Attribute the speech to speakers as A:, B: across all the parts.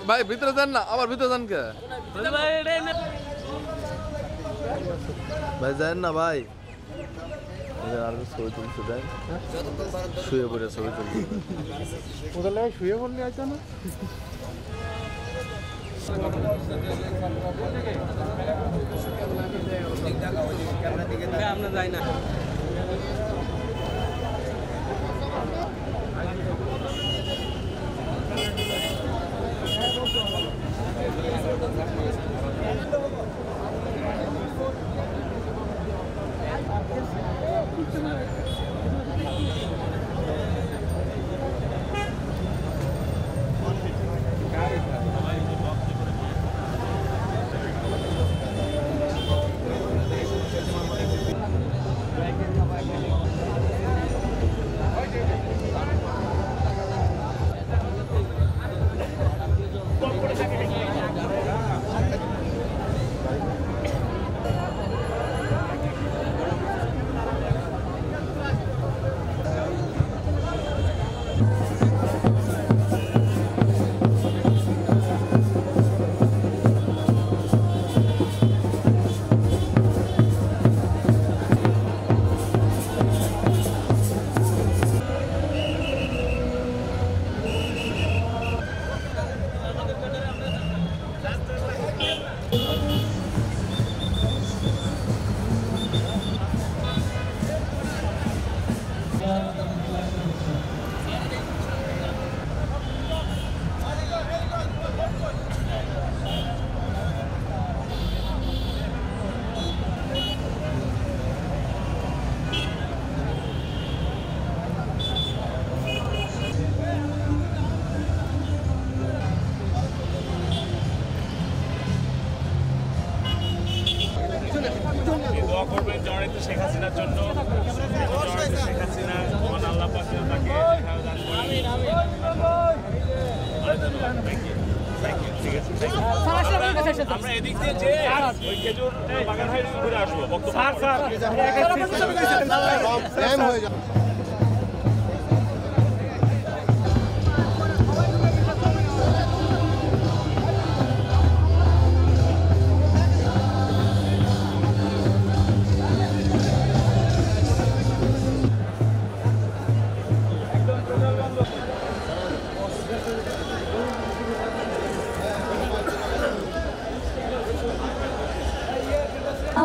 A: ভাই ভিতরে যান না, আমার ভিতরে যান কে ভাই? যান না ভাই, আর ছবি তুলছে দেন, শুয়ে পড়ে ছবি তুলছে। ওদের লাগে শুয়ে পড়লে আছে না? আমরা যাই না। শেখ হাসিনার জন্য শেখ হাসিনা আল্লাহ পাকে তাকে আমরা এদিক দিয়ে যে ওই খেজুর বাগান হাই ঘুরে আসবো বক্তব্য।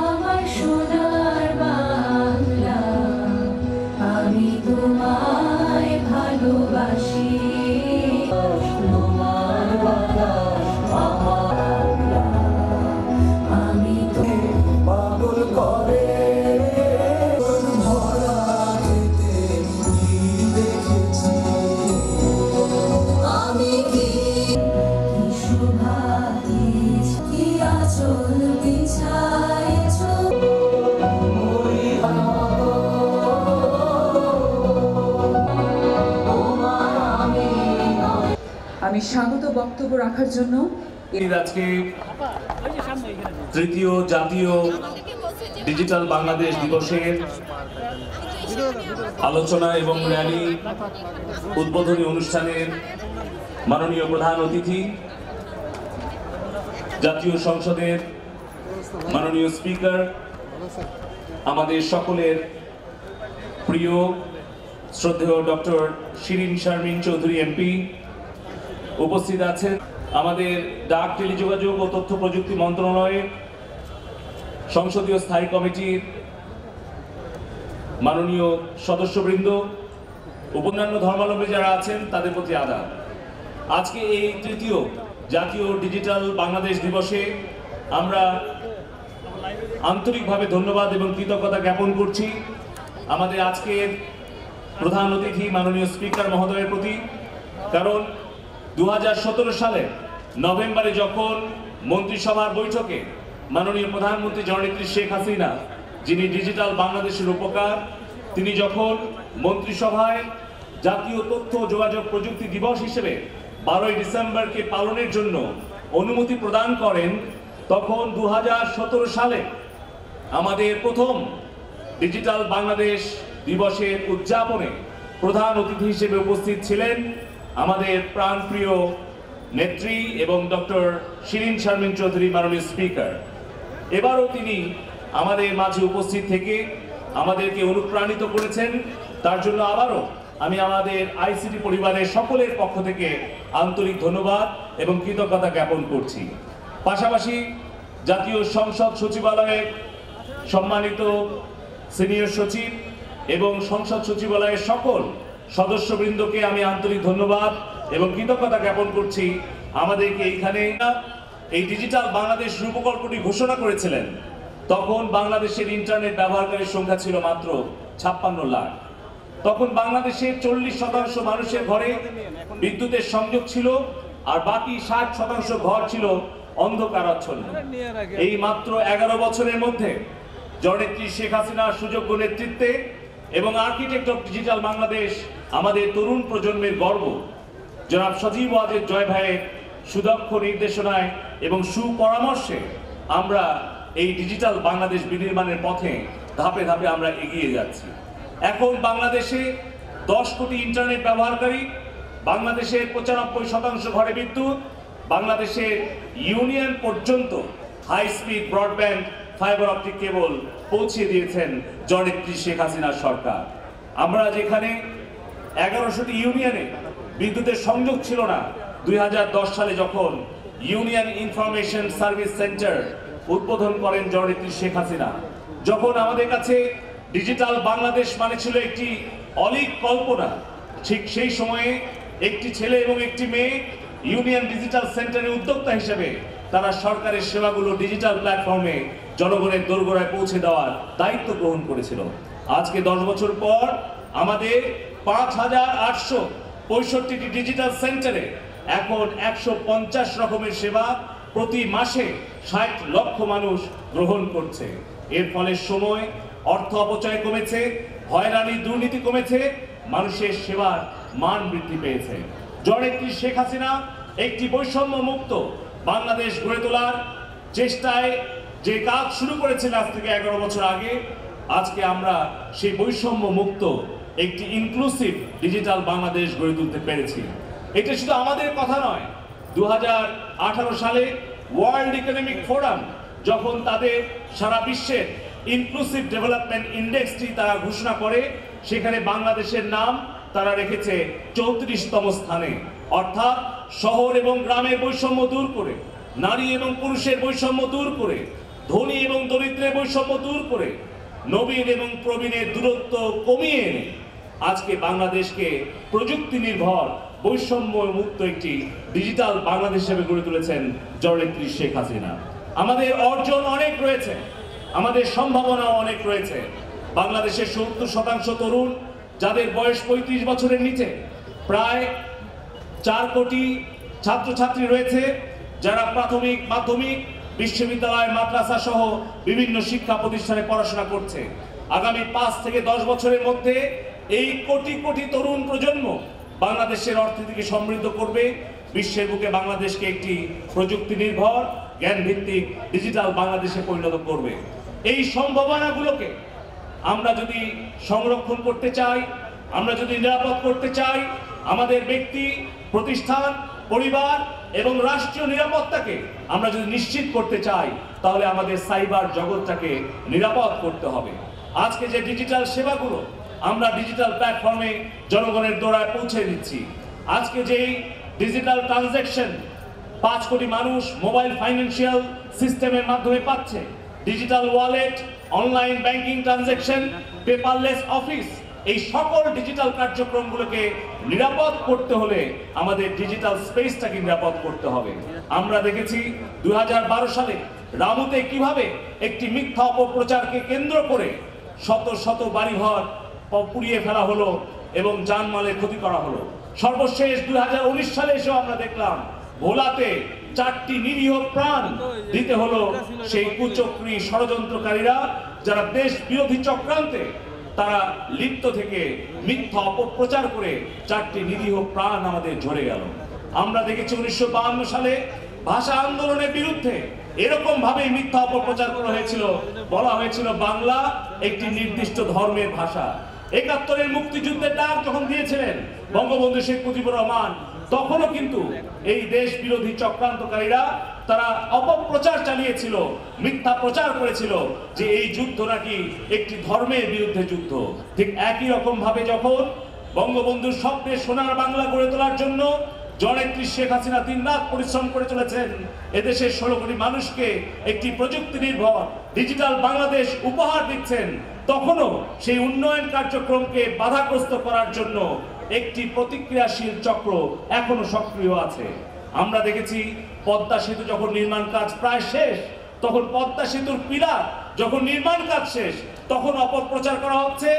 B: আমার সোনার বাংলা, আমি তোমায় ভালোবাসি। তোমার বাতাস আমি তো পাগল করে দেখেছি আমি কি শোভা কি আচল বিছায়। আমি স্বাগত বক্তব্য রাখার জন্য
C: আজকে তৃতীয় জাতীয় ডিজিটাল বাংলাদেশ দিবসের আলোচনা এবং র্যালি উদ্বোধনী অনুষ্ঠানের মাননীয় প্রধান অতিথি, জাতীয় সংসদের মাননীয় স্পিকার, আমাদের সকলের প্রিয় শ্রদ্ধেয় ডক্টর শিরিন শারমিন চৌধুরী এমপি উপস্থিত আছেন, আমাদের ডাক টেলিযোগাযোগ ও তথ্য প্রযুক্তি মন্ত্রণালয়ের সংসদীয় স্থায়ী কমিটির মাননীয় সদস্যবৃন্দ, অন্যান্য ধর্মাবলম্বী যারা আছেন তাদের প্রতি আদাব। আজকে এই তৃতীয় জাতীয় ডিজিটাল বাংলাদেশ দিবসে আমরা আন্তরিকভাবে ধন্যবাদ এবং কৃতজ্ঞতা জ্ঞাপন করছি আমাদের আজকের প্রধান অতিথি মাননীয় স্পিকার মহোদয়ের প্রতি। কারণ 2017 সালে নভেম্বরে যখন মন্ত্রিসভার বৈঠকে মাননীয় প্রধানমন্ত্রী জননেত্রী শেখ হাসিনা, যিনি ডিজিটাল বাংলাদেশের রূপকার, তিনি যখন মন্ত্রিসভায় জাতীয় তথ্য যোগাযোগ প্রযুক্তি দিবস হিসেবে 12ই ডিসেম্বরকে পালনের জন্য অনুমতি প্রদান করেন, তখন 2017 সালে আমাদের প্রথম ডিজিটাল বাংলাদেশ দিবসের উদযাপনে প্রধান অতিথি হিসেবে উপস্থিত ছিলেন আমাদের প্রাণপ্রিয় নেত্রী এবং ডক্টর শিরিন শারমিন চৌধুরী মাননীয় স্পিকার। এবারও তিনি আমাদের মাঝে উপস্থিত থেকে আমাদেরকে অনুপ্রাণিত করেছেন, তার জন্য আবারও আমি আমাদের আইসিটি পরিবারের সকলের পক্ষ থেকে আন্তরিক ধন্যবাদ এবং কৃতজ্ঞতা জ্ঞাপন করছি। পাশাপাশি জাতীয় সংসদ সচিবালয়ের সম্মানিত সিনিয়র সচিব এবং সংসদ সচিবালয়ের সকল সদস্যবৃন্দকে আমি আন্তরিক ধন্যবাদ এবং কৃতজ্ঞতা জ্ঞাপন করছি। আমাদেরকে এইখানে এই ডিজিটাল বাংলাদেশ রূপকল্পটি ঘোষণা করেছিলেন, তখন বাংলাদেশের ইন্টারনেট ব্যবহারকারীর সংখ্যা ছিল মাত্র 56 লাখ। তখন বাংলাদেশের 40% মানুষের ঘরে বিদ্যুতের সংযোগ ছিল, আর বাকি 60% ঘর ছিল অন্ধকারাচ্ছন্ন। এই মাত্র 11 বছরের মধ্যে জননেত্রী শেখ হাসিনার সুযোগ্য নেতৃত্বে এবং আর্কিটেক্ট অফ ডিজিটাল বাংলাদেশ আমাদের তরুণ প্রজন্মের গর্ব জনাব সজীব ওয়াজেদ জয় ভাইয়ের সুদক্ষ নির্দেশনায় এবং সুপরামর্শে আমরা এই ডিজিটাল বাংলাদেশ বিনির্মাণের পথে ধাপে ধাপে আমরা এগিয়ে যাচ্ছি। এখন বাংলাদেশে 10 কোটি ইন্টারনেট ব্যবহারকারী, বাংলাদেশের 95% ঘরে বিদ্যুৎ, বাংলাদেশের ইউনিয়ন পর্যন্ত high speed broadband fibre optic cable পৌঁছে দিয়েছেন জননেত্রী শেখ হাসিনার সরকার। আমরা যেখানে 1100টি ইউনিয়নে বিদ্যুতের সংযোগ ছিল না, 2010 সালে যখন ইউনিয়ন ইনফরমেশন সার্ভিস সেন্টার উদ্বোধন করেন জননেত্রী শেখ হাসিনা, যখন আমাদের কাছে ডিজিটাল বাংলাদেশ মানে ছিল একটি অলীক কল্পনা, ঠিক সেই সময়ে একটি ছেলে এবং একটি মেয়ে ইউনিয়ন ডিজিটাল সেন্টারের উদ্যোক্তা হিসেবে তারা সরকারের সেবাগুলো ডিজিটাল প্ল্যাটফর্মে জনগণের দোরগোড়ায় পৌঁছে দেওয়ার দায়িত্ব গ্রহণ করেছিল। আজকে 10 বছর পর আমাদের 5865টি ডিজিটাল সেন্টারে এখন 150 রকমের সেবা প্রতি মাসে 60 লক্ষ মানুষ গ্রহণ করছে। এর ফলে সময়, অর্থ অপচয় কমেছে, হয়রানি দুর্নীতি কমেছে, মানুষের সেবার মান বৃদ্ধি পেয়েছে। জননেত্রী শেখ হাসিনা একটি বৈষম্য মুক্ত বাংলাদেশ গড়ে তোলার চেষ্টায় যে কাজ শুরু করেছিল আজ থেকে 11 বছর আগে, আজকে আমরা সেই বৈষম্য মুক্ত একটি ইনক্লুসিভ ডিজিটাল বাংলাদেশ গড়ে তুলতে পেরেছি। এটা শুধু আমাদের কথা নয়, 2018 সালে ওয়ার্ল্ড ইকোনমিক ফোরাম যখন তাদের সারা বিশ্বের ইনক্লুসিভ ডেভেলপমেন্ট ইন্ডেক্সটি তারা ঘোষণা করে, সেখানে বাংলাদেশের নাম তারা রেখেছে 34তম স্থানে। অর্থাৎ শহর এবং গ্রামের বৈষম্য দূর করে, নারী এবং পুরুষের বৈষম্য দূর করে, ধনী এবং দরিদ্রের বৈষম্য দূর করে, নবীন এবং প্রবীণের দূরত্ব কমিয়ে এনে আজকে বাংলাদেশকে প্রযুক্তি নির্ভর বৈষম্য মুক্ত একটি ডিজিটাল বাংলাদেশ হিসেবে গড়ে তুলেছেন জননেত্রী শেখ হাসিনা। আমাদের অর্জন অনেক রয়েছে, আমাদের সম্ভাবনাও অনেক রয়েছে। বাংলাদেশের 70% তরুণ যাদের বয়স 35 বছরের নিচে, প্রায় 4 কোটি ছাত্রছাত্রী রয়েছে যারা প্রাথমিক, মাধ্যমিক, বিশ্ববিদ্যালয়, মাদ্রাসা সহ বিভিন্ন শিক্ষা প্রতিষ্ঠানে পড়াশোনা করছে। আগামী 5 থেকে 10 বছরের মধ্যে এই কোটি কোটি তরুণ প্রজন্ম বাংলাদেশের অর্থনীতিকে সমৃদ্ধ করবে, বিশ্বের বুকে বাংলাদেশকে একটি প্রযুক্তি নির্ভর, জ্ঞান ভিত্তিক ডিজিটাল বাংলাদেশে পরিণত করবে। এই সম্ভাবনাগুলোকে আমরা যদি সংরক্ষণ করতে চাই, আমরা যদি নিরাপদ করতে চাই, আমাদের ব্যক্তি, প্রতিষ্ঠান, পরিবার এবং রাষ্ট্রীয় নিরাপত্তাকে আমরা যদি নিশ্চিত করতে চাই, তাহলে আমাদের সাইবার জগৎটাকে নিরাপদ করতে হবে। আজকে যে ডিজিটাল সেবাগুলো আমরা ডিজিটাল প্ল্যাটফর্মে জনগণের দোড়ায় পৌঁছে দিচ্ছি, আজকে যেই ডিজিটাল ট্রানজ্যাকশন 5 কোটি মানুষ মোবাইল ফাইন্যান্সিয়াল সিস্টেমের মাধ্যমে পাচ্ছে, digital wallet, online banking transaction, paperless office, এই সকল ডিজিটাল কার্যক্রমগুলোকে নিরাপদ করতে হলে আমাদের ডিজিটাল স্পেসটাকে নিরাপদ করতে হবে। আমরা দেখেছি 2012 সালে রামুতে কিভাবে একটি মিথ্যা অপপ্রচারকে কেন্দ্র করে শত শত বাড়িঘর পুড়িয়ে ফেলা হলো এবং জানমালের ক্ষতি করা হলো। সর্বশেষ 2019 সালে এসেও আমরা দেখলাম ভোলাতে 4টি নিরীহ প্রাণ দিতে হলো সেই কুচক্রী ষড়যন্ত্রকারীরা যারা দেশ বিরোধী চক্রান্তে তারা লিপ্ত থেকে মিথ্যা অপপ্রচার করে 4টি নিরীহ প্রাণ আমাদের ঝরে গেল। আমরা দেখেছি 1952 সালে ভাষা আন্দোলনের বিরুদ্ধে এরকম ভাবে মিথ্যা অপপ্রচার করা হয়েছিল, বলা হয়েছিল বাংলা একটি নির্দিষ্ট ধর্মের ভাষা। 71-এর মুক্তিযুদ্ধের ডাক যখন দিয়েছিলেন বঙ্গবন্ধু শেখ মুজিবুর রহমান, তখনও কিন্তু এই দেশ বিরোধী চক্রান্তকারীরা তারা অপপ্রচার চালিয়েছিল, মিথ্যা প্রচার করেছিল যে এই যুদ্ধ নাকি একটি ধর্মের বিরুদ্ধে যুদ্ধ। ঠিক একই রকম ভাবে যখন বঙ্গবন্ধুর স্বপ্নে সোনার বাংলা গড়ে তোলার জন্য জননেত্রী শেখ হাসিনা দিনরাত পরিশ্রম করে চলেছেন, এদেশের 16 কোটি মানুষকে একটি প্রযুক্তি নির্ভর ডিজিটাল বাংলাদেশ উপহার দিচ্ছেন, তখনও সেই উন্নয়ন কার্যক্রমকে বাধাগ্রস্ত করার জন্য একটি প্রতিক্রিয়াশীল চক্র এখনো সক্রিয় আছে। আমরা দেখেছি পদ্মা সেতু যখন নির্মাণ কাজ প্রায় শেষ, তখন পদ্মা সেতুর পিলার যখন নির্মাণ কাজ শেষ, তখন অপপ্রচার করা হচ্ছে,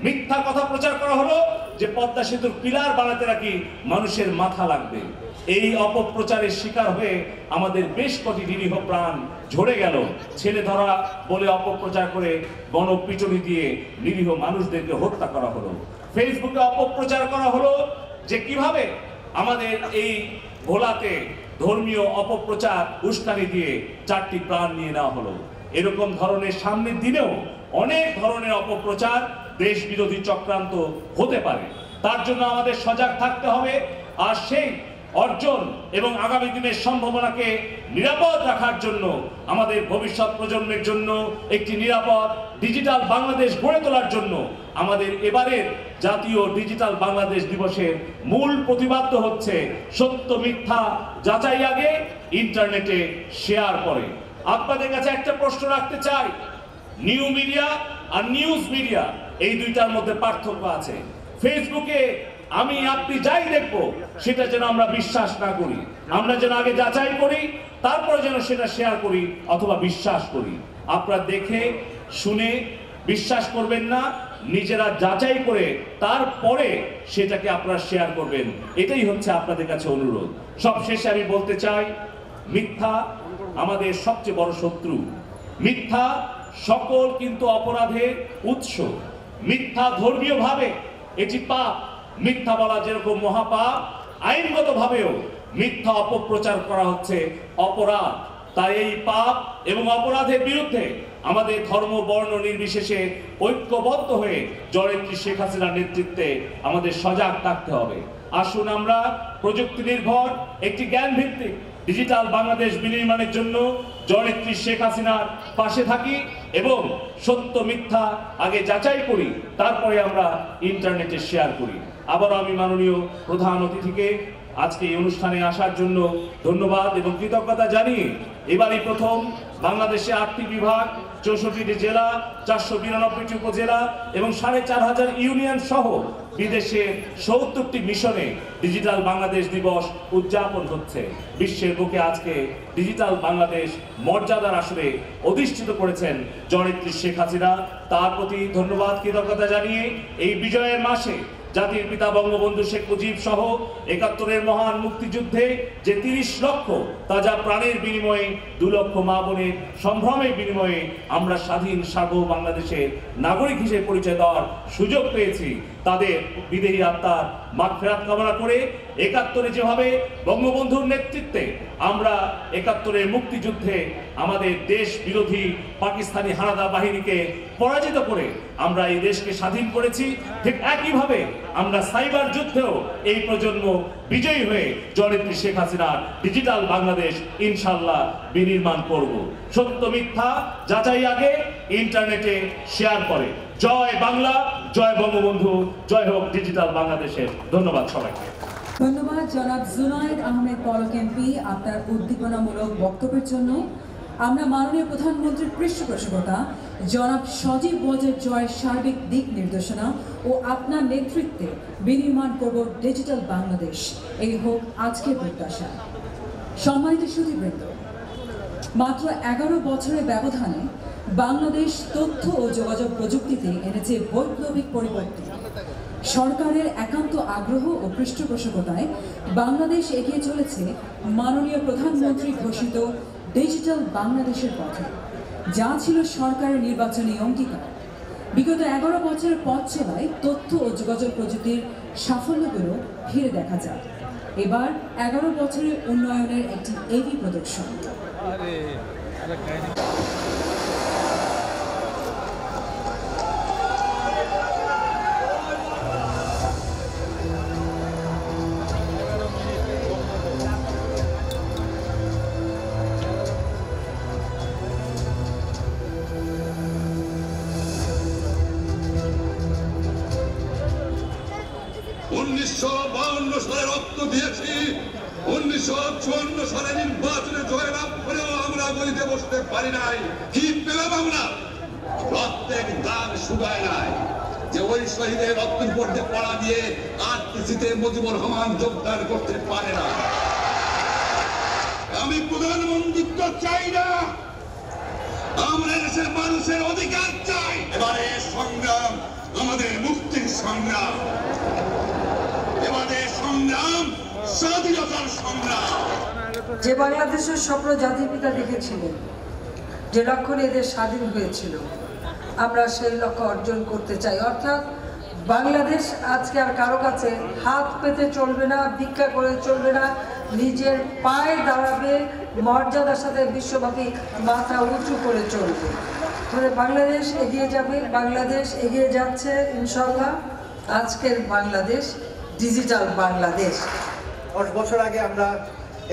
C: মিথ্যা কথা প্রচার করা হলো যে পদ্মা সেতুর পিলার বানাতে নাকি মানুষের মাথা লাগবে। এই অপপ্রচারের শিকার হয়ে আমাদের বেশ কটি নিরীহ প্রাণ ঝরে গেল। ছেলে ধরা বলে অপপ্রচার করে গণপিটুনি দিয়ে নিরীহ মানুষদেরকে হত্যা করা হলো। ফেসবুকে অপপ্রচার করা হলো যে কিভাবে আমাদের এই ভোলাতে ধর্মীয় অপপ্রচার উস্কানি দিয়ে 4টি প্রাণ নিয়ে নেওয়া হলো। এরকম ধরনের সামনের দিনেও অনেক ধরনের অপপ্রচার দেশ বিরোধী চক্রান্ত হতে পারে। তার জন্য আমাদের সজাগ থাকতে হবে। আর সেই অর্জন এবং আগামী দিনের সম্ভাবনাকে নিরাপদ রাখার জন্য, আমাদের ভবিষ্যৎ প্রজন্মের জন্য একটি নিরাপদ ডিজিটাল বাংলাদেশ গড়ে তোলার জন্য আমাদের এবারের জাতীয় ডিজিটাল বাংলাদেশ দিবসের মূল প্রতিবাদ্য হচ্ছে সত্য মিথ্যা যাচাই আগে, ইন্টারনেটে শেয়ার পরে। আপনাদের কাছে একটা প্রশ্ন রাখতে চাই, নিউ মিডিয়া আর নিউজ মিডিয়া এই দুইটার মধ্যে পার্থক্য আছে। ফেসবুকে আমি আপনি যাই দেখবো সেটা যেন আমরা বিশ্বাস না করি, আমরা যেন আগে যাচাই করি, তারপরে যেন সেটা শেয়ার করি অথবা বিশ্বাস করি। আপনারা দেখে শুনে বিশ্বাস করবেন না, নিজেরা যাচাই করে তারপরে সেটাকে আপনারা শেয়ার করবেন। এটাই হচ্ছে আপনাদের কাছে অনুরোধ। সবশেষে আমি বলতে চাই, মিথ্যা আমাদের সবচেয়ে বড় শত্রু। মিথ্যা সকল কিন্তু অপরাধের উৎস। মিথ্যা ধর্মীয় ভাবে এটি পাপ, মিথ্যা বলা যেরকম মহাপাপ, আইনগত ভাবেও মিথ্যা অপপ্রচার করা হচ্ছে অপরাধ। তাই এই পাপ এবং অপরাধের বিরুদ্ধে আমাদের ধর্ম বর্ণ নির্বিশেষে ঐক্যবদ্ধ হয়ে জননেত্রী শেখ হাসিনার নেতৃত্বে আমাদের সজাগ থাকতে হবে। আসুন আমরা প্রযুক্তি নির্ভর একটি জ্ঞান ভিত্তিক ডিজিটাল বাংলাদেশ বিনির্মাণের জন্য জননেত্রী শেখ হাসিনার পাশে থাকি এবং সত্য মিথ্যা আগে যাচাই করি, তারপরে আমরা ইন্টারনেটে শেয়ার করি। আবারও আমি মাননীয় প্রধান অতিথিকে আজকে এই অনুষ্ঠানে আসার জন্য ধন্যবাদ এবং কৃতজ্ঞতা জানিয়ে এবারই প্রথম বাংলাদেশে 8টি বিভাগ, 64টি জেলা, 492টি উপজেলা এবং 4500 ইউনিয়ন সহ বিদেশে 70টি মিশনে ডিজিটাল বাংলাদেশ দিবস উদযাপন হচ্ছে। বিশ্বের বুকে আজকে ডিজিটাল বাংলাদেশ মর্যাদার আসরে অধিষ্ঠিত করেছেন জননেত্রী শেখ হাসিনা। তার প্রতি ধন্যবাদ কৃতজ্ঞতা জানিয়ে এই বিজয়ের মাসে জাতির পিতা বঙ্গবন্ধু শেখ মুজিব সহ 71-এর মহান মুক্তিযুদ্ধে যে 30 লক্ষ তাজা প্রাণের বিনিময়ে 2 লক্ষ মা বোনের সম্ভ্রমের বিনিময়ে আমরা স্বাধীন সার্বভৌম বাংলাদেশের নাগরিক হিসেবে পরিচয় দেওয়ার সুযোগ পেয়েছি, তাদের বিদেহী আত্মার মাগফিরাত কামনা করে 71-এ যেভাবে বঙ্গবন্ধুর নেতৃত্বে আমরা 71-এর মুক্তিযুদ্ধে আমাদের দেশ বিরোধী পাকিস্তানি হানাদার বাহিনীকে পরাজিত করে আমরা এই দেশকে স্বাধীন করেছি, ঠিক একইভাবে আমরা সাইবার যুদ্ধেও এই প্রজন্ম বিজয়ী হয়ে জননেত্রী শেখ হাসিনার ডিজিটাল বাংলাদেশ ইনশাআল্লাহ বিনির্মাণ করব। সত্য মিথ্যা যাচাই আগে, ইন্টারনেটে শেয়ার করে। জয় বাংলা, জয় বঙ্গবন্ধু, জয় হোক ডিজিটাল বাংলাদেশের। ধন্যবাদ সবাইকে।
B: ধন্যবাদ জনাব জুনায়েদ আহমেদ পলক এমপি আপনার উদ্দীপনামূলক বক্তব্যের জন্য। আমরা মাননীয় প্রধানমন্ত্রীর পৃষ্ঠপোষকতা জনাব সজীব ওয়াজেদ জয়ের সার্বিক দিক নির্দেশনা ও আপনার নেতৃত্বে বিনির্মাণ করব ডিজিটাল বাংলাদেশ, এই হোক আজকের প্রত্যাশা। সম্মানিত সুধীবৃন্দ, মাত্র 11 বছরের ব্যবধানে বাংলাদেশ তথ্য ও যোগাযোগ প্রযুক্তিতে এনেছে বৈপ্লবিক পরিবর্তন। সরকারের একান্ত আগ্রহ ও পৃষ্ঠপোষকতায় বাংলাদেশ এগিয়ে চলেছে মাননীয় প্রধানমন্ত্রী ঘোষিত ডিজিটাল বাংলাদেশের পথে, যা ছিল সরকারের নির্বাচনী অঙ্গীকার। বিগত 11 বছরের পথ চলায় তথ্য ও যোগাযোগ প্রযুক্তির সাফল্যগুলো ফিরে দেখা যায়। এবার 11 বছরের উন্নয়নের একটি এবি প্রদর্শন।
D: তলিতে বসতে পারি নাই। কি পেলাম আমরা? প্রত্যেক দান শুকায় নাই যে ওই শহীদের রক্তের উপর দিয়ে পড়া দিয়ে আরটিসিতে মুজিবুর রহমান যোগদান করতে পারে না। আমি প্রধানমন্ত্রিত্ব চাই না, আমরা দেশের মানুষের অধিকার চাই। এবারে সংগ্রাম আমাদের মুক্তির সংগ্রাম, এবারে সংগ্রাম স্বাধীনতার সংগ্রাম।
E: যে বাংলাদেশের স্বপ্ন জাতির পিতা দেখেছিলেন, যে লক্ষ্যে এদের স্বাধীন হয়েছিল, আমরা সেই লক্ষ্য অর্জন করতে চাই। অর্থাৎ বাংলাদেশ আজকে আর কারো কাছে হাত পেতে চলবে না, ভিক্ষা করে চলবে না, নিজের পায়ে দাঁড়াবে, মর্যাদার সাথে বিশ্বব্যাপী মাথা উঁচু করে চলবে। তাহলে বাংলাদেশ এগিয়ে যাবে, বাংলাদেশ এগিয়ে যাচ্ছে ইনশাল্লাহ। আজকের বাংলাদেশ ডিজিটাল বাংলাদেশ।
F: 10 বছর আগে আমরা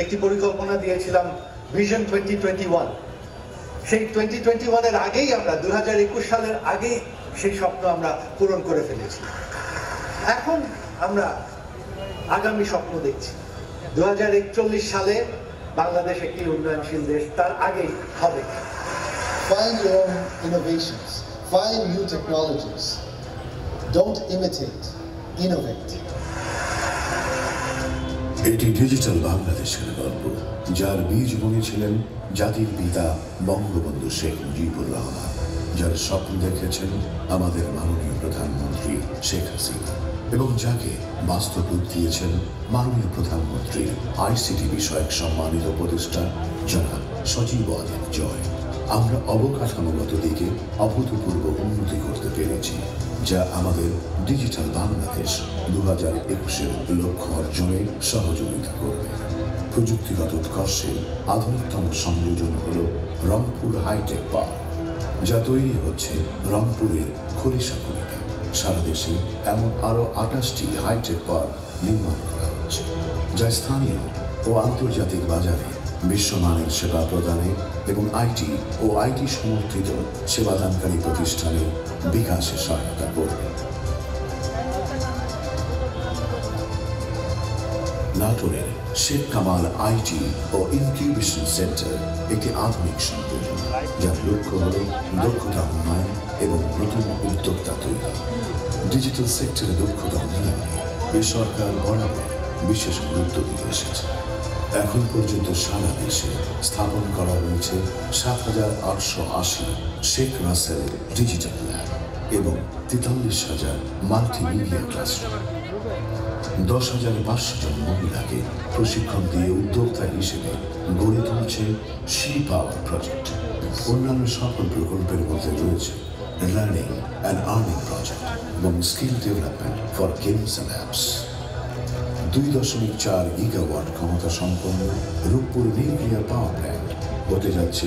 F: একটি পরিকল্পনা দিয়েছিলাম ভিশন 2021। সেই 2021 এর আগেই আমরা 2021 সালের আগেই সেই স্বপ্ন আমরা পূরণ করে ফেলেছি। এখন আমরা আগামী স্বপ্ন দেখছি 2041 সালে বাংলাদেশ একটি উন্নয়নশীল দেশ, তার আগেই হবে।
G: Find your own innovations, find new technologies. Don't imitate, innovate.
H: এটি ডিজিটাল বাংলাদেশের গল্প, যার বীজ বুনেছিলেন জাতির পিতা বঙ্গবন্ধু শেখ মুজিবুর রহমান, যার স্বপ্ন দেখেছেন আমাদের মাননীয় প্রধানমন্ত্রী শেখ হাসিনা, এবং যাকে বাস্তব রূপ দিয়েছেন মাননীয় প্রধানমন্ত্রীর আইসিটি বিষয়ক সম্মানিত উপদেষ্টা জনাব সজীব ওয়াজেদ জয়। আমরা অবকাঠামোগত দিকে অভূতপূর্ব উন্নতি করতে পেরেছি, যা আমাদের ডিজিটাল বাংলাদেশ 2021-এর লক্ষ্য অর্জনে সহযোগিতা করবে। প্রযুক্তিগত উৎকর্ষের আধুনিকতম সংযোজন হল রংপুর হাইটেক পার্ক, যা তৈরি হচ্ছে রংপুরের খলিশাখুলিতে। সারা দেশে এমন আরও 28টি হাইটেক পার্ক নির্মাণ করা হচ্ছে, যা স্থানীয় ও আন্তর্জাতিক বাজারে বিশ্বমানের সেবা প্রদানে এবং আইটি ও আইটি সমর্থিত সেবাদানকারী প্রতিষ্ঠানের বিকাশে সহায়তা করবে। নাটোরের শেখ কামাল আইটি ও ইনকিউবেশন সেন্টার একটি আধুনিক সংযোজন, যার লক্ষ্য হল দক্ষতা উন্নয়ন এবং নতুন উদ্যোক্তা তৈরি। ডিজিটাল সেক্টরে দক্ষতা উন্নয়নে এ সরকার বরাবর বিশেষ গুরুত্ব দিয়ে এসেছে। এখন পর্যন্ত সারা দেশে স্থাপন করা হয়েছে 7,880 শেখ রাসেল ডিজিটাল ল্যাব এবং 43,000 মাল্টিমিডিয়া ক্লাসরুম। 10,500 জন মহিলাকে প্রশিক্ষণ দিয়ে উদ্যোক্তা হিসেবে গড়ে তুলছে শি পাওয়ার প্রজেক্ট। অন্যান্য সফল প্রকল্পের মধ্যে রয়েছে লার্নিং অ্যান্ড আর্নিং প্রজেক্ট এবং skill development for games and apps. 2.4 gigawatt ক্ষমতা সম্পন্ন রূপপুর নিউক্লিয়ার পাওয়ার প্ল্যান্ট হতে যাচ্ছে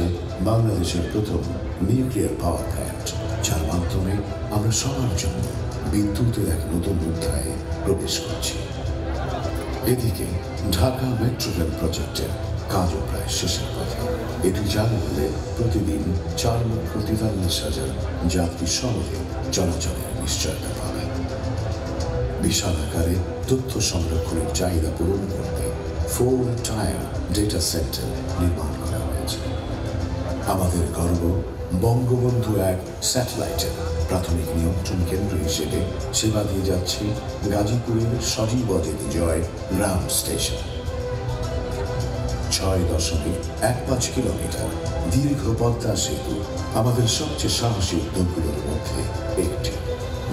H: বাংলাদেশের প্রথম নিউক্লিয়ার পাওয়ার প্ল্যান্ট, যার মাধ্যমে আমরা সবার জন্য বিদ্যুতের এক নতুন অধ্যায়ে প্রবেশ করছি। এদিকে ঢাকা মেট্রো রেল প্রজেক্টের কাজও প্রায় শেষের পথে। এটি চালু হলে প্রতিদিন 4,43,000 যাত্রী সহজে চলাচলের নিশ্চয়তা পাবে। বিশাল আকারে তথ্য সংরক্ষণের চাহিদা পূরণ করতে 4 টায়ার ডেটা সেন্টার নির্মাণ করা হয়েছে। আমাদের গর্ব, বঙ্গবন্ধু 1 স্যাটেলাইটের প্রাথমিক নিয়ন্ত্রণ কেন্দ্র হিসেবে সেবা দিয়ে যাচ্ছে গাজীপুরের Sajeeb Wazed Joy ground station. 6.15 kilometre দীর্ঘ পদ্মা সেতু আমাদের সবচেয়ে সাহসী উদ্যোগগুলোর মধ্যে একটি।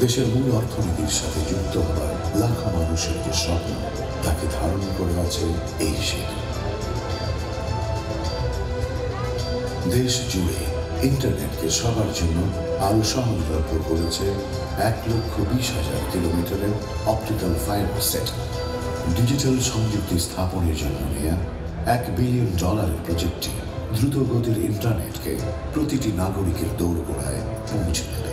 H: দেশের মূল অর্থনীতির সাথে যুক্ত হওয়ার লাখো মানুষের যে স্বপ্ন, তাকে ধারণ করে আছে এই সেতু। দেশ জুড়ে ইন্টারনেটকে সবার জন্য আরো সহজলভ্য করেছে 1,20,000 কিলোমিটারের অপটিক্যাল ফাইবার সেট। ডিজিটাল সংযুক্তি স্থাপনের জন্য নেয়া $1 বিলিয়ন প্রজেক্টটি দ্রুতগতির ইন্টারনেটকে প্রতিটি নাগরিকের দোরগোড়ায় পৌঁছে দেবে।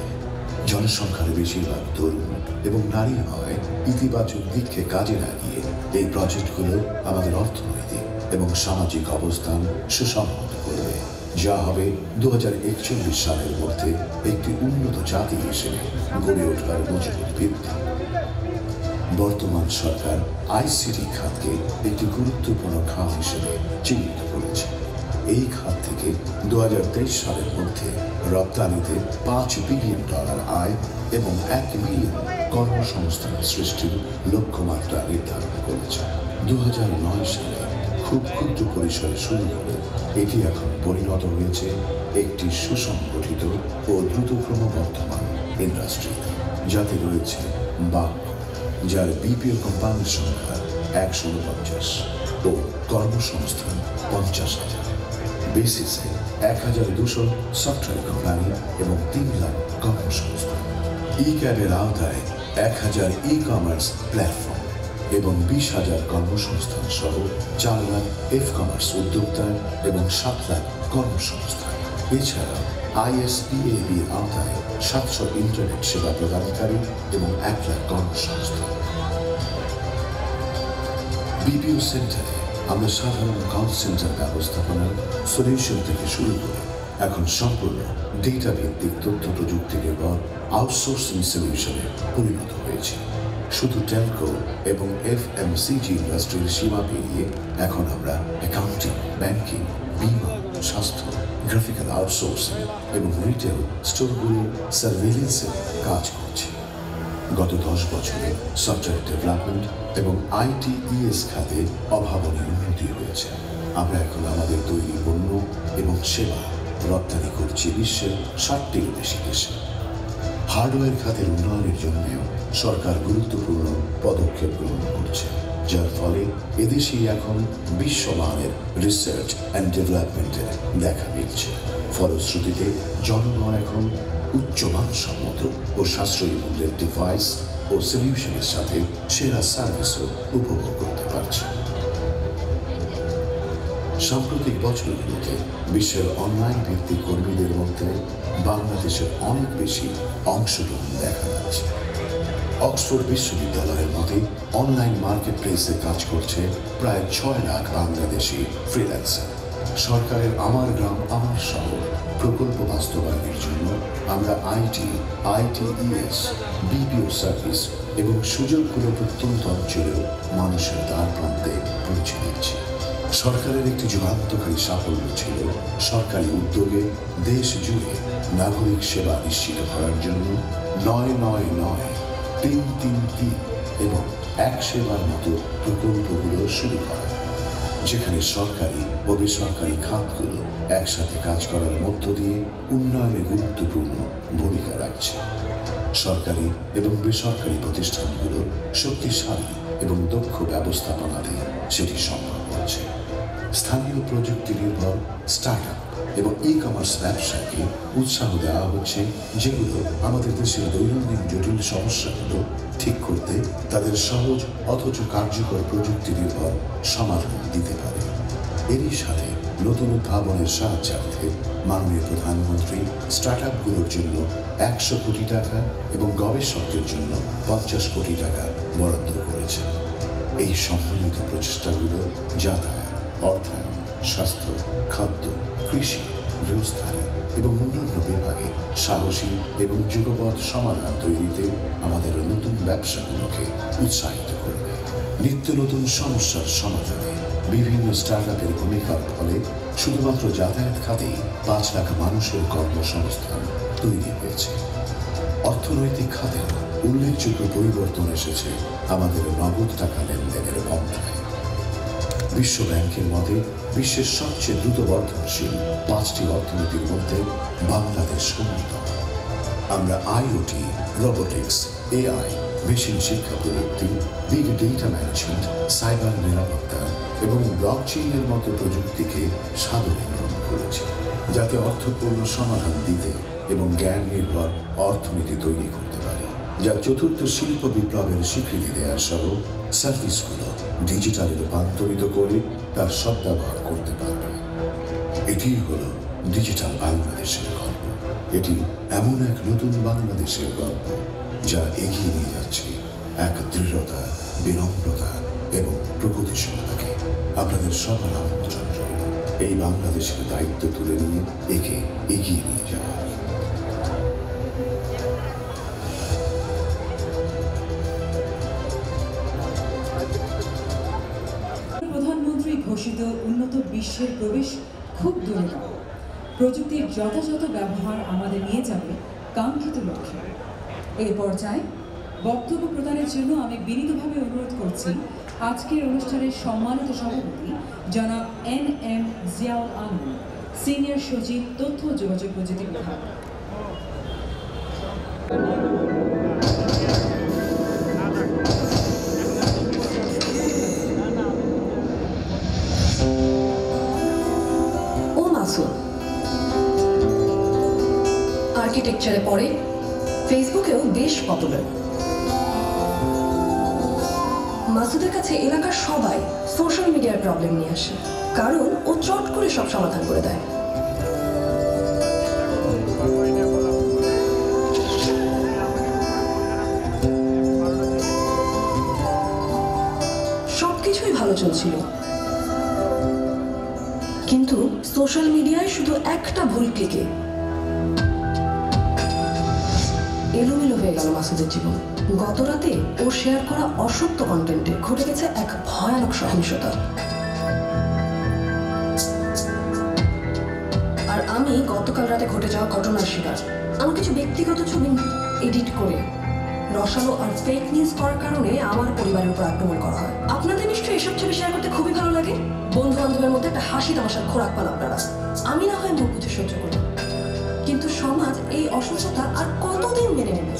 H: জনসংখ্যার বেশিরভাগ তরুণ এবং নারী হওয়ায় ইতিবাচক দিককে কাজে লাগিয়ে এই প্রজেক্টগুলো আমাদের অর্থনৈতিক এবং সামাজিক অবস্থান সুসংহত করবে, যা হবে 2041 সালের মধ্যে একটি উন্নত জাতি হিসেবে গড়ে ওঠার মজবুত ভিত্তি। বর্তমান সরকার আইসিটি খাতকে একটি গুরুত্বপূর্ণ খাত হিসেবে চিহ্নিত করেছে এই খাত থেকে 2023 সালের মধ্যে রপ্তানিতে $5 বিলিয়ন আয় এবং 1 মিলিয়ন কর্মসংস্থান সৃষ্টির লক্ষ্যমাত্রা নির্ধারণ করেছে। 2009 সালে খুব ক্ষুদ্র পরিসরে শুরু করে এটি এখন পরিণত হয়েছে একটি সুসংগঠিত ও দ্রুত ক্রমবর্ধমান ইন্ডাস্ট্রিতে, যাতে রয়েছে বাক্য, যার বিপিও কোম্পানির সংখ্যা 149 ও কর্মসংস্থান 50,000। বেসিসে 1,200 সফটওয়্যার কোম্পানি এবং 3 লাখ কর্মসংস্থান। ই-ক্যাবের আওতায় 1,000 ই-কমার্স প্ল্যাটফর্ম এবং 20,000 কর্মসংস্থান সহ 4 লাখ এফ-কমার্স উদ্যোক্তা এবং 7 লাখ কর্মসংস্থান। এছাড়া ISPAB আওতায় 700 ইন্টারনেট সেবা প্রদানকারী এবং 1 লাখ কর্মসংস্থান। বিপিও সেন্টারে আমরা সাধারণ কল সেন্টার ব্যবস্থাপনার সলিউশন থেকে শুরু করে এখন সম্পূর্ণ ডেটা ভিত্তিক তথ্য প্রযুক্তি নির্ভর আউটসোর্সিং সলিউশনে পরিণত হয়েছে। শুধু টেলকো এবং FMCG ইন্ডাস্ট্রির সীমা পেরিয়ে এখন আমরা অ্যাকাউন্টিং, ব্যাংকিং, বীমা, স্বাস্থ্য, গ্রাফিক্যাল আউটসোর্সিং এবং রিটেল স্টোরগুলো সার্ভেলেন্সের কাজ করছি। গত 10 বছরে সফটওয়্যার ডেভেলপমেন্ট এবং ITES খাতে অভাবনীয় উন্নতি হয়েছে। আমরা এখন আমাদের তৈরি পণ্য এবং সেবা রপ্তানি করছি বিশ্বের 60টিরও বেশি দেশে। হার্ডওয়্যার খাতের উন্নয়নের জন্যও সরকার গুরুত্বপূর্ণ পদক্ষেপ গ্রহণ করছে, যার ফলে এদেশেই এখন বিশ্বমানের রিসার্চ অ্যান্ড ডেভেলপমেন্টের দেখা মিলছে। ফলশ্রুতিতে জনগণ এখন উচ্চমানসম্মত ও সাশ্রয়ী মূল্যের ডিভাইস ও সলিউশনের সাথে সেরা সার্ভিসও উপভোগ করতে পারছে। সাম্প্রতিক বছরগুলোতে বিশ্বের অনলাইন ভিত্তিক কর্মীদের মধ্যে বাংলাদেশের অনেক বেশি অংশগ্রহণ দেখা যাচ্ছে। অক্সফোর্ড বিশ্ববিদ্যালয়ের মতে অনলাইন মার্কেট প্লেসে কাজ করছে প্রায় 6 লাখ বাংলাদেশি ফ্রিল্যান্সার। সরকারের আমার গ্রাম আমার শহর প্রকল্প বাস্তবায়নের জন্য আমরা ITES, BPO সার্ভিস এবং সুযোগগুলো প্রত্যন্ত অঞ্চলেও মানুষের দ্বার প্রান্তে পৌঁছে দিচ্ছি। সরকারের একটি যুগান্তকারী সাফল্য ছিল সরকারি উদ্যোগে দেশ জুড়ে নাগরিক সেবা নিশ্চিত করার জন্য 999, 333 এবং 1 সেবার মতো প্রকল্পগুলো শুরু করা, যেখানে সরকারি ও বেসরকারি খাতগুলো একসাথে কাজ করার মধ্য দিয়ে উন্নয়নে গুরুত্বপূর্ণ ভূমিকা রাখছে। সরকারি এবং বেসরকারি প্রতিষ্ঠানগুলো শক্তিশালী এবং দক্ষ ব্যবস্থাপনা দিয়ে সেটি সম্ভব হচ্ছে। স্থানীয় প্রযুক্তি নির্ভর স্টার্টআপ এবং ই-কমার্স ব্যবসাকে উৎসাহ দেওয়া হচ্ছে, যেগুলো আমাদের দেশের দৈনন্দিন জটিল সমস্যাগুলো ঠিক করতে তাদের সহজ অথচ কার্যকর প্রযুক্তি নির্ভর সমাধান দিতে পারে। এরই সাথে নতুন উদ্ভাবনের সাহায্যার্থে মাননীয় প্রধানমন্ত্রী স্টার্টআপগুলোর জন্য 100 কোটি টাকা এবং গবেষকদের জন্য 50 কোটি টাকা বরাদ্দ করেছেন। এই সম্মিলিত প্রচেষ্টাগুলো যাতায়াত, অর্থায়ন, স্বাস্থ্য, খাদ্য, কৃষি, গৃহস্থালী এবং অন্যান্য বিভাগে সাহসী এবং যুগপৎ সমাধান তৈরিতে আমাদের নতুন ব্যবসাগুলোকে উৎসাহিত করবে। নিত্য নতুন সমস্যার সমাধানে বিভিন্ন স্টার্টআপের ভূমিকার ফলে শুধুমাত্র যাতায়াত খাতেই 5 লাখ মানুষের কর্মসংস্থান তৈরি হয়েছে। অর্থনৈতিক খাতেও উল্লেখযোগ্য পরিবর্তন এসেছে আমাদের নগদ টাকা লেনদেনের পন্থায়। বিশ্ব ব্যাংকের মতে বিশ্বের সবচেয়ে দ্রুত বর্ধনশীল 5টি অর্থনীতির মধ্যে বাংলাদেশ অন্যতম। আমরা IoT, রোবোটিক্স, AI, মেশিন শিক্ষা প্রযুক্তি, বিগ ডেটা ম্যানেজমেন্ট, সাইবার নিরাপত্তা এবং ব্লকচেইনের মতো প্রযুক্তিকে সাদরে গ্রহণ করেছি, যাতে অর্থপূর্ণ সমাধান দিতে এবং জ্ঞান নির্ভর অর্থনীতি তৈরি করতে পারে, যা চতুর্থ শিল্প বিপ্লবের স্বীকৃতি দেওয়া সহ সার্ভিসগুলো ডিজিটালে রূপান্তরিত করে তার সদ্ব্যবহার করতে পারবে। এটিই হলো ডিজিটাল বাংলাদেশের গল্প। এটি এমন এক নতুন বাংলাদেশের গল্প যা এগিয়ে নিয়ে যাচ্ছে এক দৃঢ়তা, বিনম্রতা এবং প্রগতিশীলতাকে। আপনাদের সবার আমন্ত্রণ রইল এই বাংলাদেশের দায়িত্ব তুলে নিয়ে একে এগিয়ে নিয়ে যাওয়া।
B: প্রধানমন্ত্রী ঘোষিত উন্নত বিশ্বের প্রবেশ খুব দূরে নয়। প্রযুক্তির যথাযথ ব্যবহার আমাদের নিয়ে যাবে কাঙ্ক্ষিত লক্ষ্যে। এই পর্যায়ে বক্তব্য প্রদানের জন্য আমি বিনীতভাবে অনুরোধ করছি আজকের অনুষ্ঠানের সম্মানিত সভাপতি জনাব NM জিয়াউল আলম, সিনিয়র সচিব, তথ্য ও যোগাযোগ প্রযুক্তি বিভাগ।
I: ও মাসুদ আর্কিটেকচারে পড়ে, ফেসবুকেও বেশ পপুলার। মাসুদের কাছে এলাকার সবাই সোশ্যাল মিডিয়ার প্রবলেম নিয়ে আসে, কারণ ও চট করে সব সমাধান করে দেয়। সবকিছুই ভালো চলছিল, কিন্তু সোশ্যাল মিডিয়ায় শুধু একটা ভুল ক্লিকে এলোমেলো হয়ে গেল মাসুদের জীবন। গত রাতে ও শেয়ার করা অসত্য কন্টেন্টে ঘটে গেছে এক ভয়ানক সহিংসতা। আর আমি গতকাল রাতে ঘটে যাওয়া ঘটনার শিকার। আমার কিছু ব্যক্তিগত ছবি এডিট করে রসালো আর ফেক নিউজ করার কারণে আমার পরিবারের উপর আক্রমণ করা হয়। আপনাদের নিশ্চয়ই এসব ছবি শেয়ার করতে খুবই ভালো লাগে। বন্ধু বান্ধবের মধ্যে একটা হাসি তামাশার খোরাক পান আপনারা। আমি না হয় মুখ বুঝে সহ্য করি, কিন্তু সমাজ এই অসুস্থতা আর কতদিন মেনে নেবে?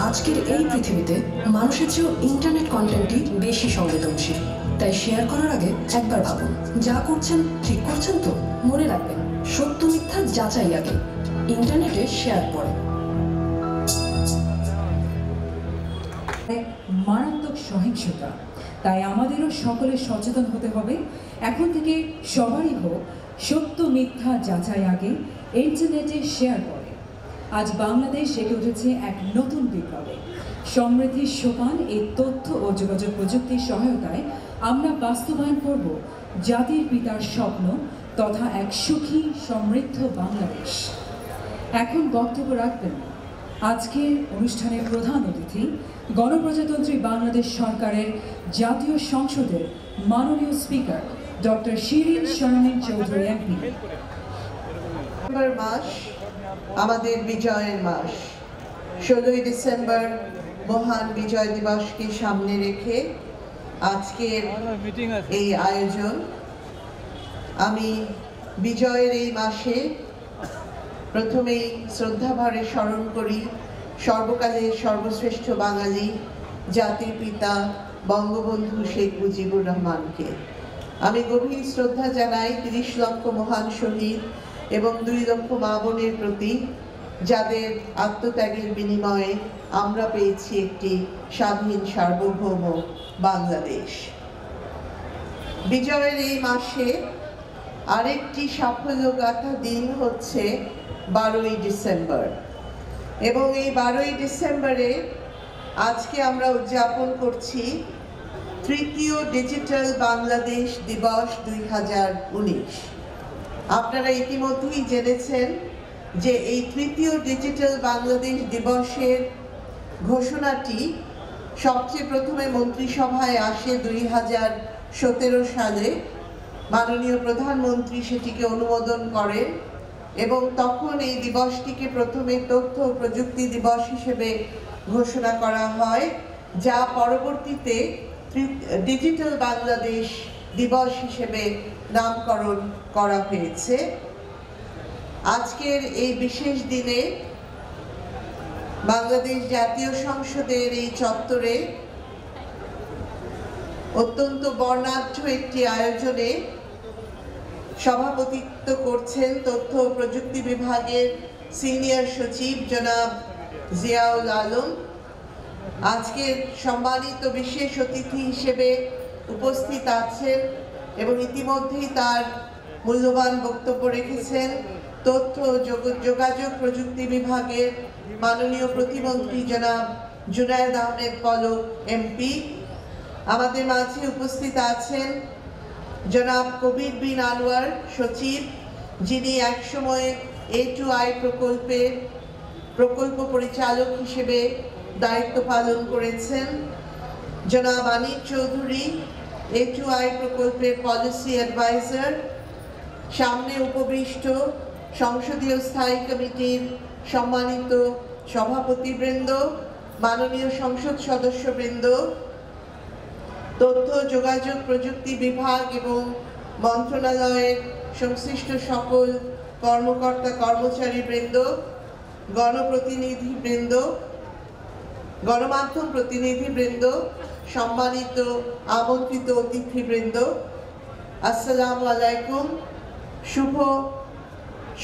I: আজকের এই পৃথিবীতে মানুষের চেয়েও ইন্টারনেট কন্টেন্টই বেশি সংবেদনশীল। তাই শেয়ার করার আগে একবার ভাবুন, যা করছেন ঠিক করছেন তো? মনে রাখবেন, সত্য মিথ্যা যাচাই আগে, ইন্টারনেটে শেয়ার পরে।
B: মারাত্মক সহিংসতা, তাই আমাদেরও সকলে সচেতন হতে হবে। এখন থেকে সবারই হোক সত্য মিথ্যা যাচাই আগে, ইন্টারনেটে শেয়ার করে। আজ বাংলাদেশ জেগে উঠেছে এক নতুন বিপ্লবে। সমৃদ্ধির সোপান এই তথ্য ও যোগাযোগ প্রযুক্তির সহায়তায় আমরা বাস্তবায়ন করব জাতির পিতার স্বপ্ন তথা এক সুখী সমৃদ্ধ বাংলাদেশ। এখন বক্তব্য রাখবেন আজকের অনুষ্ঠানের প্রধান অতিথি, গণপ্রজাতন্ত্রী বাংলাদেশ সরকারের জাতীয় সংসদের মাননীয় speaker doctor Shirin Sharmin Chowdhury MP।
J: December মাস আমাদের বিজয়ের মাস। 16ই ডিসেম্বর মহান বিজয় দিবসকে সামনে রেখে আজকের এই আয়োজন। আমি বিজয়ের এই মাসে প্রথমেই শ্রদ্ধাভরে স্মরণ করি সর্বকালের সর্বশ্রেষ্ঠ বাঙালি জাতির পিতা বঙ্গবন্ধু শেখ মুজিবুর রহমানকে। আমি গভীর শ্রদ্ধা জানাই 30 লক্ষ মহান শহীদ এবং 2 লক্ষ মা বোনের প্রতি, যাদের আত্মত্যাগের বিনিময়ে আমরা পেয়েছি একটি স্বাধীন সার্বভৌম বাংলাদেশ। বিজয়ের এই মাসে আরেকটি সাফল্যগাথা দিন হচ্ছে 12ই ডিসেম্বর, এবং এই 12ই ডিসেম্বরে আজকে আমরা উদযাপন করছি তৃতীয় ডিজিটাল বাংলাদেশ দিবস 2019। আপনারা ইতিমধ্যেই জেনেছেন যে এই তৃতীয় ডিজিটাল বাংলাদেশ দিবসের ঘোষণাটি সবচেয়ে প্রথমে মন্ত্রিসভায় আসে 2017 সালে। মাননীয় প্রধানমন্ত্রী সেটিকে অনুমোদন করেন এবং তখন এই দিবসটিকে প্রথমে তথ্য ও প্রযুক্তি দিবস হিসেবে ঘোষণা করা হয়, যা পরবর্তীতে ডিজিটাল বাংলাদেশ দিবস হিসেবে নামকরণ করা হয়েছে। আজকের এই বিশেষ দিনে বাংলাদেশ জাতীয় সংসদের এই চত্বরে অত্যন্ত বর্ণাঢ্য একটি আয়োজনে সভাপতিত্ব করছেন তথ্য ও প্রযুক্তি বিভাগের সিনিয়র সচিব জনাব জিয়াউল আলম। আজকের সম্মানিত বিশেষ অতিথি হিসেবে উপস্থিত আছেন এবং ইতিমধ্যেই তার মূল্যবান বক্তব্য রেখেছেন তথ্য ও যোগাযোগ প্রযুক্তি বিভাগের মাননীয় প্রতিমন্ত্রী জনাব জুনায়েদ আহমেদ পলক MP। আমাদের মাঝে উপস্থিত আছেন জনাব কবির বিন আনোয়ার সচিব, যিনি একসময় A2I প্রকল্পের প্রকল্প পরিচালক হিসেবে দায়িত্ব পালন করেছেন। জনাব আনিক চৌধুরী A2I প্রকল্পের পলিসি অ্যাডভাইজার, সামনে উপবিষ্ট সংসদীয় স্থায়ী কমিটির সম্মানিত সভাপতিবৃন্দ, মাননীয় সংসদ সদস্যবৃন্দ, তথ্য যোগাযোগ প্রযুক্তি বিভাগ এবং মন্ত্রণালয়ের সংশ্লিষ্ট সকল কর্মকর্তা কর্মচারীবৃন্দ, গণপ্রতিনিধিবৃন্দ, গণমাধ্যম প্রতিনিধিবৃন্দ, সম্মানিত আমন্ত্রিত অতিথিবৃন্দ, আসসালামু আলাইকুম। শুভ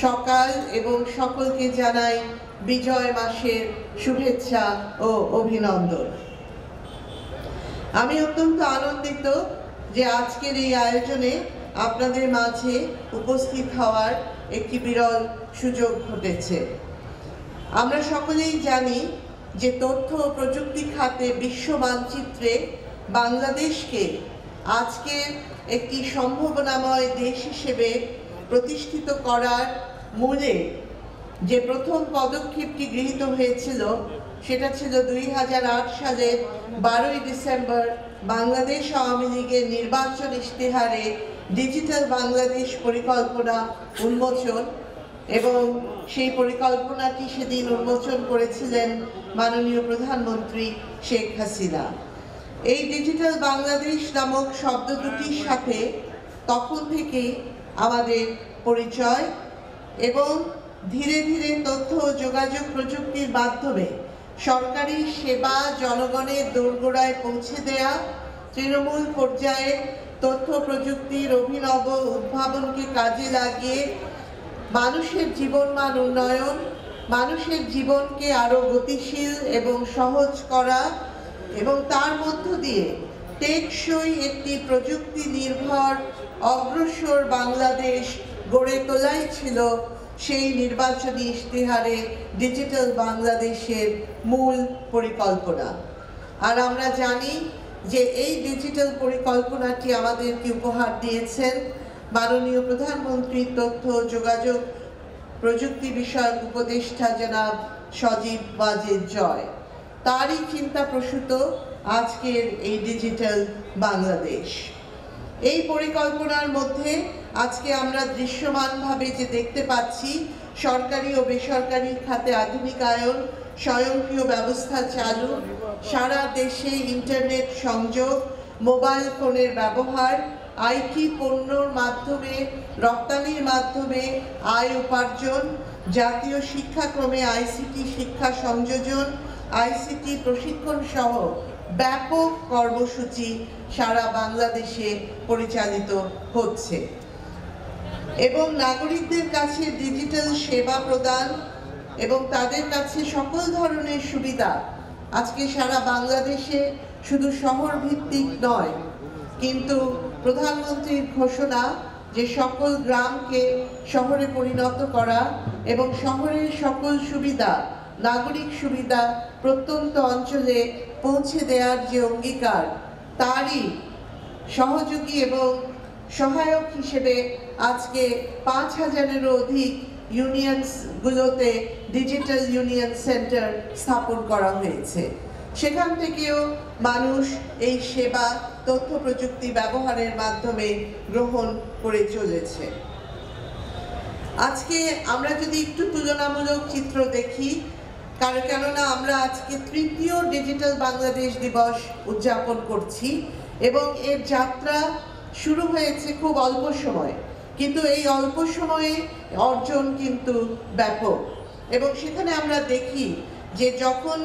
J: সকাল এবং সকলকে জানাই বিজয় মাসের শুভেচ্ছা ও অভিনন্দন। আমি অত্যন্ত আনন্দিত যে আজকের এই আয়োজনে আপনাদের মাঝে উপস্থিত হওয়ার একটি বিরল সুযোগ ঘটেছে। আমরা সকলেই জানি যে তথ্য ও প্রযুক্তি খাতে বিশ্ব মানচিত্রে বাংলাদেশকে আজকে একটি সম্ভাবনাময় দেশ হিসেবে প্রতিষ্ঠিত করার মূলে যে প্রথম পদক্ষেপটি গৃহীত হয়েছিল সেটা ছিল 2008 সালের 12ই ডিসেম্বর বাংলাদেশ আওয়ামী লীগের নির্বাচন ইশতেহারে ডিজিটাল বাংলাদেশ পরিকল্পনা উন্মোচন, এবং সেই পরিকল্পনাটি সেদিন উন্মোচন করেছিলেন মাননীয় প্রধানমন্ত্রী শেখ হাসিনা। এই ডিজিটাল বাংলাদেশ নামক শব্দ দুটির সাথে তখন থেকেই আমাদের পরিচয়, এবং ধীরে ধীরে তথ্য ও যোগাযোগ প্রযুক্তির মাধ্যমে সরকারি সেবা জনগণের দোরগোড়ায় পৌঁছে দেয়া, তৃণমূল পর্যায়ে তথ্য প্রযুক্তির অভিনব উদ্ভাবনকে কাজে লাগিয়ে মানুষের জীবনমান উন্নয়ন, মানুষের জীবনকে আরও গতিশীল এবং সহজ করা, এবং তার মধ্য দিয়ে টেকসই একটি প্রযুক্তি নির্ভর অগ্রসর বাংলাদেশ গড়ে তোলাই ছিল সেই নির্বাচনী ইশতেহারে ডিজিটাল বাংলাদেশের মূল পরিকল্পনা। আর আমরা জানি যে এই ডিজিটাল পরিকল্পনাটি আমাদেরকে উপহার দিয়েছেন মাননীয় প্রধানমন্ত্রী তথ্য যোগাযোগ প্রযুক্তি বিষয়ক উপদেষ্টা জনাব সজীব ওয়াজেদ জয়। তারই চিন্তা প্রসূত আজকের এই ডিজিটাল বাংলাদেশ। এই পরিকল্পনার মধ্যে আজকে আমরা দৃশ্যমানভাবে যে দেখতে পাচ্ছি, সরকারি ও বেসরকারি খাতে আধুনিকায়ন, স্বয়ংক্রিয় ব্যবস্থা চালু, সারা দেশে ইন্টারনেট সংযোগ, মোবাইল ফোনের ব্যবহার, আইটি পণ্যর মাধ্যমে রপ্তানির মাধ্যমে আয় উপার্জন, জাতীয় শিক্ষাক্রমে আইসিটি শিক্ষা সংযোজন, আইসিটি প্রশিক্ষণ সহ ব্যাপক কর্মসূচি সারা বাংলাদেশে পরিচালিত হচ্ছে, এবং নাগরিকদের কাছে ডিজিটাল সেবা প্রদান এবং তাদের কাছে সকল ধরনের সুবিধা আজকে সারা বাংলাদেশে শুধু শহর ভিত্তিক নয়, কিন্তু প্রধানমন্ত্রীর ঘোষণা যে সকল গ্রামকে শহরে পরিণত করা এবং শহরের সকল সুবিধা, নাগরিক সুবিধা প্রত্যন্ত অঞ্চলে পৌঁছে দেওয়ার যে অঙ্গীকার, তারই সহযোগী এবং সহায়ক হিসেবে আজকে 5000-এরও অধিক ইউনিয়নগুলোতে ডিজিটাল ইউনিয়ন সেন্টার স্থাপন করা হয়েছে। সেখান থেকেও মানুষ এই সেবা তথ্য প্রযুক্তি ব্যবহারের মাধ্যমে গ্রহণ করে চলেছে। আজকে আমরা যদি একটু তুলনামূলক চিত্র দেখি, কেননা আমরা আজকে তৃতীয় ডিজিটাল বাংলাদেশ দিবস উদযাপন করছি, এবং এর যাত্রা শুরু হয়েছে খুব অল্প সময়, কিন্তু এই অল্প সময়ে অর্জন কিন্তু ব্যাপক। এবং সেখানে আমরা দেখি যে যখন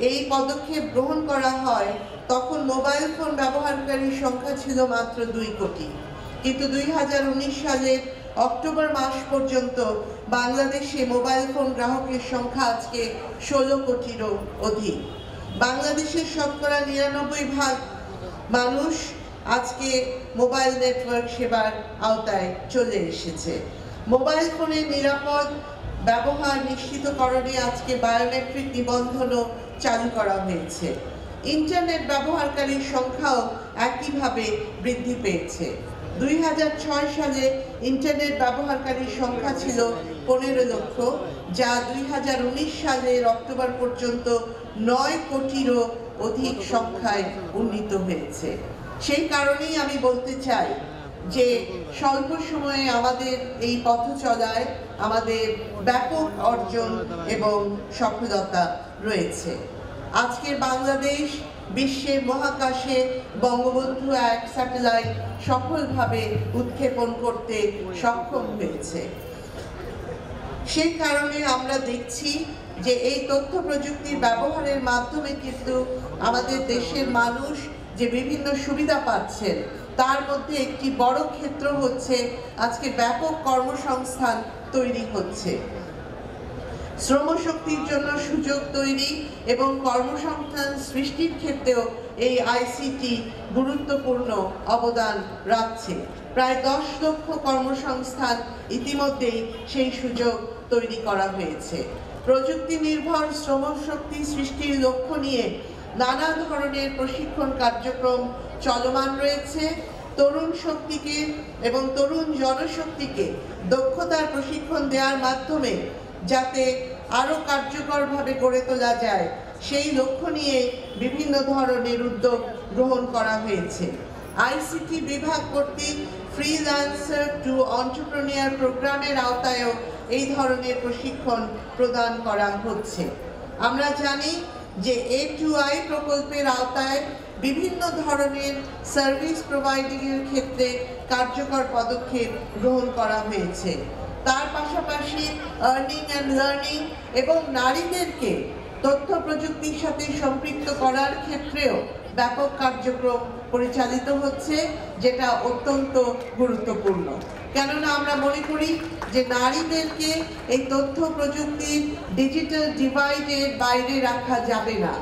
J: এই পদক্ষেপ গ্রহণ করা হয় তখন মোবাইল ফোন ব্যবহারকারীর সংখ্যা ছিল মাত্র 2 কোটি, কিন্তু 2019 সালের অক্টোবর মাস পর্যন্ত বাংলাদেশে মোবাইল ফোন গ্রাহকের সংখ্যা আজকে 16 কোটিরও অধিক। বাংলাদেশের শতকরা 99% মানুষ আজকে মোবাইল নেটওয়ার্ক সেবার আওতায় চলে এসেছে। মোবাইল ফোনের নিরাপদ ব্যবহার নিশ্চিতকরণে আজকে বায়োমেট্রিক নিবন্ধনও চালু করা হয়েছে। ইন্টারনেট ব্যবহারকারীর সংখ্যাও একইভাবে বৃদ্ধি পেয়েছে। 2006 সালে ইন্টারনেট ব্যবহারকারীর সংখ্যা ছিল 15 লক্ষ, যা 2019 সালের অক্টোবর পর্যন্ত 9 কোটিরও অধিক সংখ্যায় উন্নীত হয়েছে। সেই কারণেই আমি বলতে চাই যে স্বল্প সময়ে আমাদের এই পথ চলায় আমাদের ব্যাপক অর্জন এবং সফলতা রয়েছে। আজকের বাংলাদেশ বিশ্বের মহাকাশে বঙ্গবন্ধু 1 স্যাটেলাইট সফলভাবে উৎক্ষেপণ করতে সক্ষম হয়েছে। সেই কারণে আমরা দেখছি যে এই তথ্য প্রযুক্তির ব্যবহারের মাধ্যমে কিন্তু আমাদের দেশের মানুষ যে বিভিন্ন সুবিধা পাচ্ছেন, তার মধ্যে একটি বড় ক্ষেত্র হচ্ছে আজকে ব্যাপক কর্মসংস্থান তৈরি হচ্ছে। শ্রমশক্তির জন্য সুযোগ তৈরি এবং কর্মসংস্থান সৃষ্টির ক্ষেত্রেও এই আইসিটি গুরুত্বপূর্ণ অবদান রাখছে। প্রায় 10 লক্ষ কর্মসংস্থান ইতিমধ্যেই সেই সুযোগ তৈরি করা হয়েছে। প্রযুক্তি নির্ভর শ্রমশক্তি সৃষ্টির লক্ষ্য নিয়ে নানা ধরনের প্রশিক্ষণ কার্যক্রম চলমান রয়েছে। তরুণ শক্তিকে এবং তরুণ জনশক্তিকে দক্ষতার প্রশিক্ষণ দেওয়ার মাধ্যমে যাতে আরো কার্যকরভাবে গড়ে তোলা যায়, সেই লক্ষ্য নিয়ে বিভিন্ন ধরনের উদ্যোগ গ্রহণ করা হয়েছে। আইসিটি বিভাগ কর্তৃক ফ্রিল্যান্সার টু এন্টারপ্রেনিউর প্রোগ্রামের আওতায়ও এই ধরনের প্রশিক্ষণ প্রদান করা হচ্ছে। আমরা জানি যে A2I প্রকল্পের আওতায় বিভিন্ন ধরনের সার্ভিস প্রোভাইডিংয়ের ক্ষেত্রে কার্যকর পদক্ষেপ গ্রহণ করা হয়েছে। তার পাশাপাশি আর্নিং অ্যান্ড লার্নিং এবং নারীদেরকে তথ্য প্রযুক্তির সাথে সম্পৃক্ত করার ক্ষেত্রেও ব্যাপক কার্যক্রম পরিচালিত হচ্ছে, যেটা অত্যন্ত গুরুত্বপূর্ণ। কেননা আমরা মনে করি যে নারীদেরকে এই তথ্য প্রযুক্তির ডিজিটাল ডিভাইডের বাইরে রাখা যাবে না।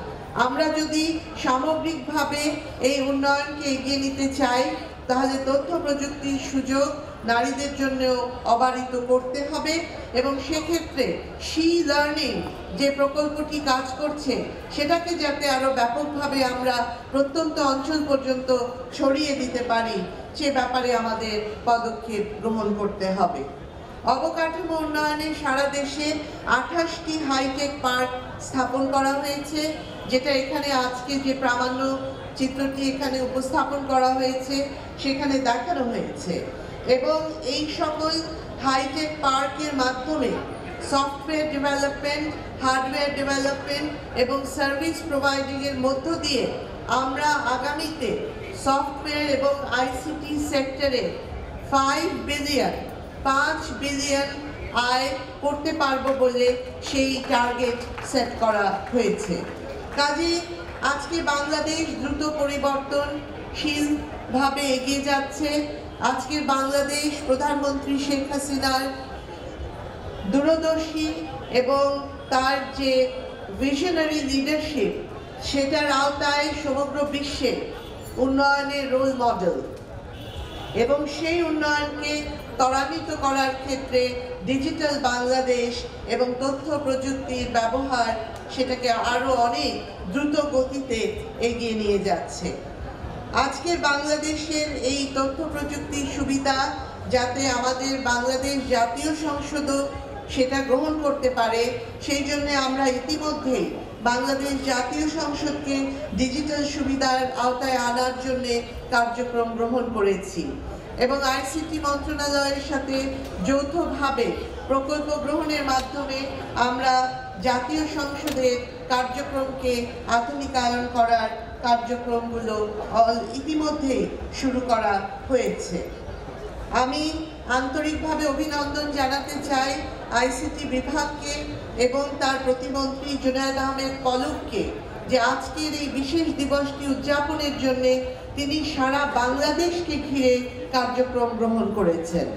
J: আমরা যদি সামগ্রিকভাবে এই উন্নয়নকে এগিয়ে নিতে চাই, তাহলে তথ্য প্রযুক্তির সুযোগ নারীদের জন্যও অবারিত করতে হবে এবং সেক্ষেত্রে শি লার্নিং যে প্রকল্পটি কাজ করছে, সেটাকে যাতে আরো ব্যাপকভাবে আমরা প্রত্যন্ত অঞ্চল পর্যন্ত ছড়িয়ে দিতে পারি, সে ব্যাপারে আমাদের পদক্ষেপ গ্রহণ করতে হবে। অবকাঠামো উন্নয়নে সারা দেশে 28টি হাইটেক পার্ক স্থাপন করা হয়েছে, যেটা এখানে আজকে যে প্রামাণ্য চিত্রটি এখানে উপস্থাপন করা হয়েছে সেখানে দেখানো হয়েছে। এবং এই সকল হাইটেক পার্কের মাধ্যমে সফটওয়্যার ডেভেলপমেন্ট, হার্ডওয়্যার ডেভেলপমেন্ট এবং সার্ভিস প্রোভাইডিংয়ের মধ্য দিয়ে আমরা আগামীতে সফটওয়্যার এবং আইসিটি সেক্টরে 5 বিলিয়ন আয় করতে পারবো বলে সেই টার্গেট সেট করা হয়েছে। কাজেই আজকে বাংলাদেশ দ্রুত পরিবর্তনশীলভাবে এগিয়ে যাচ্ছে। আজকের বাংলাদেশ প্রধানমন্ত্রী শেখ হাসিনার দূরদর্শী এবং তার যে ভিশনারি লিডারশিপ, সেটার আওতায় সমগ্র বিশ্বে উন্নয়নের রোল মডেল এবং সেই উন্নয়নকে ত্বরান্বিত করার ক্ষেত্রে ডিজিটাল বাংলাদেশ এবং তথ্য প্রযুক্তির ব্যবহার সেটাকে আরো অনেক দ্রুত গতিতে এগিয়ে নিয়ে যাচ্ছে। আজকের বাংলাদেশের এই তথ্য প্রযুক্তির সুবিধা যাতে আমাদের বাংলাদেশ জাতীয় সংসদও সেটা গ্রহণ করতে পারে, সেই জন্য আমরা ইতিমধ্যেই বাংলাদেশ জাতীয় সংসদকে ডিজিটাল সুবিধার আওতায় আনার জন্য কার্যক্রম গ্রহণ করেছি এবং আইসিটি মন্ত্রণালয়ের সাথে যৌথভাবে প্রকল্প গ্রহণের মাধ্যমে আমরা জাতীয় সংসদের কার্যক্রমকে আধুনিকায়ন করার কার্যক্রমগুলো ইতিমধ্যেই শুরু করা হয়েছে। আমি আন্তরিকভাবে অভিনন্দন জানাতে চাই আইসিটি বিভাগকে এবং তার প্রতিমন্ত্রী জুনায়েদ আহমেদ পলককে, যে আজকের এই বিশেষ দিবসটি উদযাপনের জন্য তিনি সারা বাংলাদেশকে ঘিরে কার্যক্রম গ্রহণ করেছেন।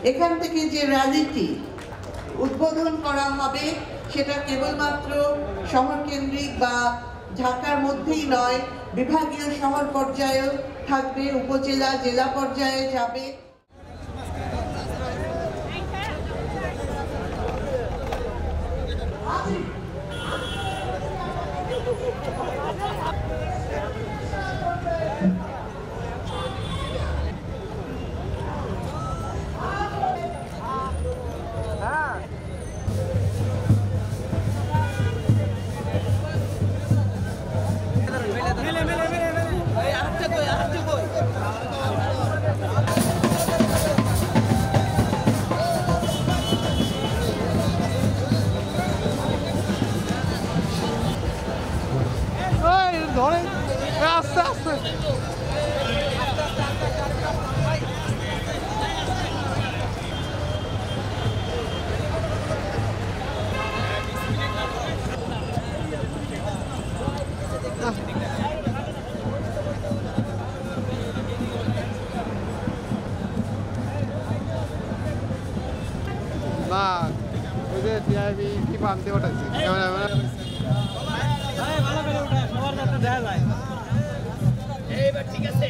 J: এখান থেকে যে র্যালিটি উদ্বোধন করা হবে সেটা কেবলমাত্র শহর কেন্দ্রিক বা ঢাকার মধ্যেই নয়, বিভাগীয় শহর পর্যায়েও থাকবে, উপজেলা জেলা পর্যায়ে যাবে।
K: না ওই যে টিআইবি কি পান্তে ওঠাইছি
L: ভালো করে ওঠা সবার যাতে দেখা যায় এইবার ঠিক আছে